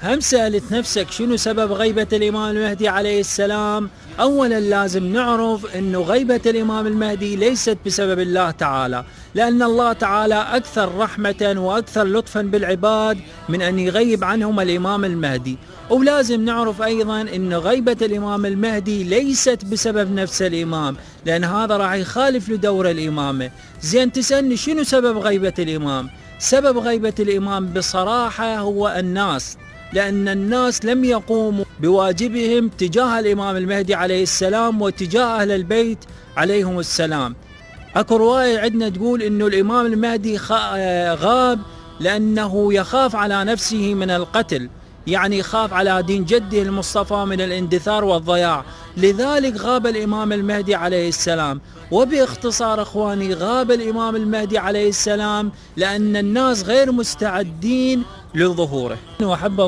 هم سألت نفسك شنو سبب غيبة الإمام المهدي عليه السلام؟ أولا لازم نعرف أنه غيبة الإمام المهدي ليست بسبب الله تعالى، لأن الله تعالى أكثر رحمة وأكثر لطفا بالعباد من أن يغيب عنهم الإمام المهدي. ولازم نعرف أيضا أن غيبة الإمام المهدي ليست بسبب نفس الإمام، لأن هذا راح يخالف لدور الإمامة. زين تسألني شنو سبب غيبة الإمام؟ سبب غيبة الإمام بصراحة هو الناس، لأن الناس لم يقوموا بواجبهم تجاه الإمام المهدي عليه السلام وتجاه أهل البيت عليهم السلام. أكو رواية عندنا تقول إنه الإمام المهدي غاب لأنه يخاف على نفسه من القتل، يعني يخاف على دين جده المصطفى من الاندثار والضياع، لذلك غاب الإمام المهدي عليه السلام. وباختصار إخواني، غاب الإمام المهدي عليه السلام لأن الناس غير مستعدين لظهوره. وأحب